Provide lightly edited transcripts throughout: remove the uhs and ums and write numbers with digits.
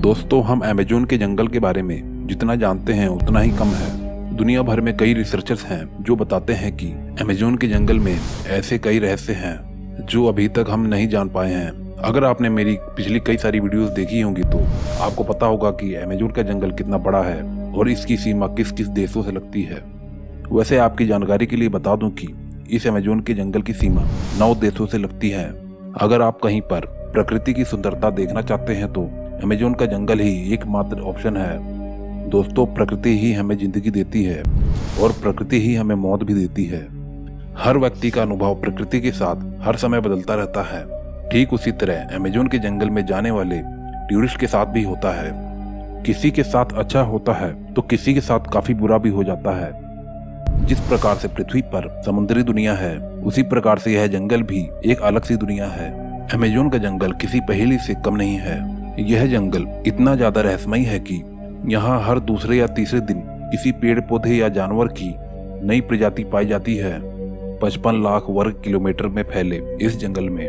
दोस्तों, हम अमेज़न के जंगल के बारे में जितना जानते हैं उतना ही कम है। दुनिया भर में कई रिसर्चर्स हैं जो बताते हैं कि अमेज़न के जंगल में ऐसे कई रहस्य हैं जो अभी तक हम नहीं जान पाए हैं। अगर आपने मेरी पिछली कई सारी वीडियोस देखी होंगी तो आपको पता होगा कि अमेज़न का जंगल कितना बड़ा है और इसकी सीमा किस किस देशों से लगती है। वैसे आपकी जानकारी के लिए बता दूं कि इस अमेज़न के जंगल की सीमा 9 देशों से लगती है। अगर आप कहीं पर प्रकृति की सुंदरता देखना चाहते हैं तो अमेज़न का जंगल ही एकमात्र ऑप्शन है। दोस्तों, प्रकृति ही हमें जिंदगी देती है और प्रकृति ही हमें मौत भी देती है। हर व्यक्ति का अनुभव प्रकृति के साथ हर समय बदलता रहता है। ठीक उसी तरह अमेज़न के जंगल में जाने वाले टूरिस्ट के साथ भी होता है। किसी के साथ अच्छा होता है तो किसी के साथ काफी बुरा भी हो जाता है। जिस प्रकार से पृथ्वी पर समुद्री दुनिया है, उसी प्रकार से यह जंगल भी एक अलग सी दुनिया है। अमेज़न का जंगल किसी पहेली से कम नहीं है। यह जंगल इतना ज्यादा रहस्यमयी है कि यहाँ हर दूसरे या तीसरे दिन किसी पेड़ पौधे या जानवर की नई प्रजाति पाई जाती है। 55 लाख वर्ग किलोमीटर में फैले इस जंगल में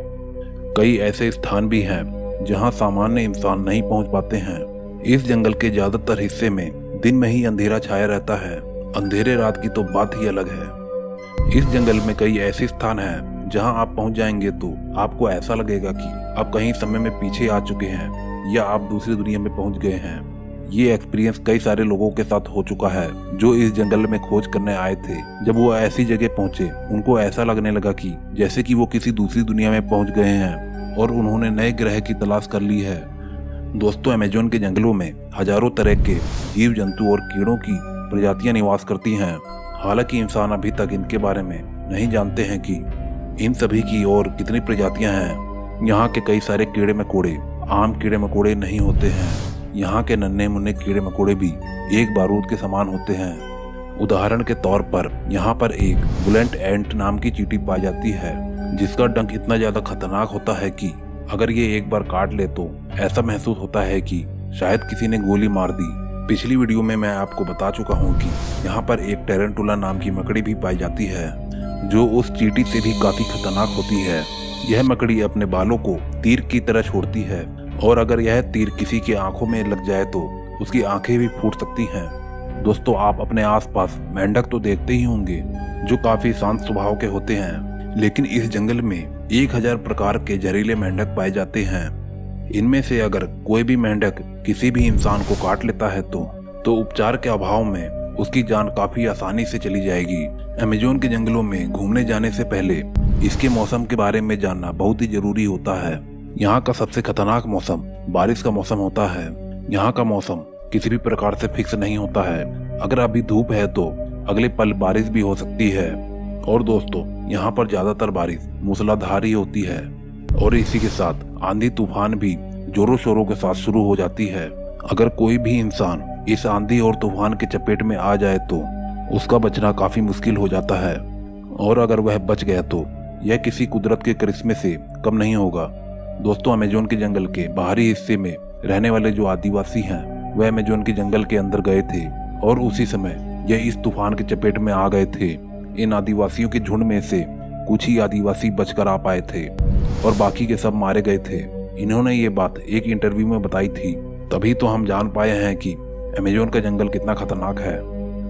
कई ऐसे स्थान भी हैं जहाँ सामान्य इंसान नहीं पहुँच पाते हैं। इस जंगल के ज्यादातर हिस्से में दिन में ही अंधेरा छाया रहता है। अंधेरे रात की तो बात ही अलग है। इस जंगल में कई ऐसे स्थान हैं जहां आप पहुंच जाएंगे तो आपको ऐसा लगेगा कि आप कहीं समय में पीछे आ चुके हैं या आप दूसरी दुनिया में पहुंच गए हैं। ये एक्सपीरियंस कई सारे लोगों के साथ हो चुका है जो इस जंगल में खोज करने आए थे। जब वो ऐसी जगह पहुंचे, उनको ऐसा लगने लगा कि जैसे कि वो किसी दूसरी दुनिया में पहुंच गए हैं और उन्होंने नए ग्रह की तलाश कर ली है। दोस्तों, अमेज़न के जंगलों में हजारों तरह के जीव जंतु और कीड़ों की प्रजातियां निवास करती हैं। हालांकि इंसान अभी तक इनके बारे में नहीं जानते हैं कि इन सभी की और कितनी प्रजातियां हैं। यहाँ के कई सारे कीड़े मकोड़े आम कीड़े मकोड़े नहीं होते हैं। यहाँ के नन्हे मुन्ने कीड़े मकोड़े भी एक बारूद के समान होते हैं। उदाहरण के तौर पर यहाँ पर एक बुलेट एंट नाम की चींटी पाई जाती है जिसका डंक इतना ज्यादा खतरनाक होता है कि अगर ये एक बार काट ले तो ऐसा महसूस होता है कि शायद किसी ने गोली मार दी। पिछली वीडियो में मैं आपको बता चुका हूँ कि यहाँ पर एक टेरेंटुला नाम की मकड़ी भी पाई जाती है जो उस चींटी से भी काफी खतरनाक होती है। यह मकड़ी अपने बालों को तीर की तरह छोड़ती है और अगर यह तीर किसी की आंखों में लग जाए तो उसकी आंखें भी फूट सकती हैं। दोस्तों, आप अपने आसपास मेंढक तो देखते ही होंगे जो काफी शांत स्वभाव के होते हैं, लेकिन इस जंगल में 1000 प्रकार के जहरीले मेंढक पाए जाते हैं। इनमें से अगर कोई भी मेंढक किसी भी इंसान को काट लेता है तो उपचार के अभाव में उसकी जान काफी आसानी से चली जाएगी। अमेज़न के जंगलों में घूमने जाने से पहले इसके मौसम के बारे में जानना बहुत ही जरूरी होता है। यहाँ का सबसे खतरनाक मौसम बारिश का मौसम होता है। यहाँ का मौसम किसी भी प्रकार से फिक्स नहीं होता है। अगर अभी धूप है तो अगले पल बारिश भी हो सकती है। और दोस्तों, यहाँ पर ज्यादातर बारिश मूसलाधार होती है और इसी के साथ आंधी तूफान भी जोरों शोरों के साथ शुरू हो जाती है। अगर कोई भी इंसान इस आंधी और तूफान के चपेट में आ जाए तो उसका बचना काफी मुश्किल हो जाता है और अगर वह बच गया तो यह किसी कुदरत के करिश्मे से कम नहीं होगा। दोस्तों, अमेज़न के जंगल के बाहरी हिस्से में रहने वाले जो आदिवासी हैं वह अमेज़न के जंगल के अंदर गए थे और उसी समय यह इस तूफान के चपेट में आ गए थे। इन आदिवासियों के झुंड में से कुछ ही आदिवासी बचकर आ पाए थे और बाकी के सब मारे गए थे। इन्होंने ये बात एक इंटरव्यू में बताई थी, तभी तो हम जान पाए हैं कि अमेज़न का जंगल कितना खतरनाक है।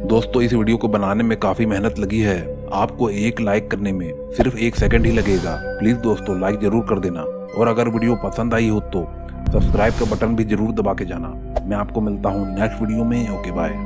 दोस्तों, इस वीडियो को बनाने में काफी मेहनत लगी है। आपको एक लाइक करने में सिर्फ 1 सेकंड ही लगेगा। प्लीज दोस्तों, लाइक जरूर कर देना और अगर वीडियो पसंद आई हो तो सब्सक्राइब का बटन भी जरूर दबा के जाना। मैं आपको मिलता हूँ नेक्स्ट वीडियो में। Okay, bye.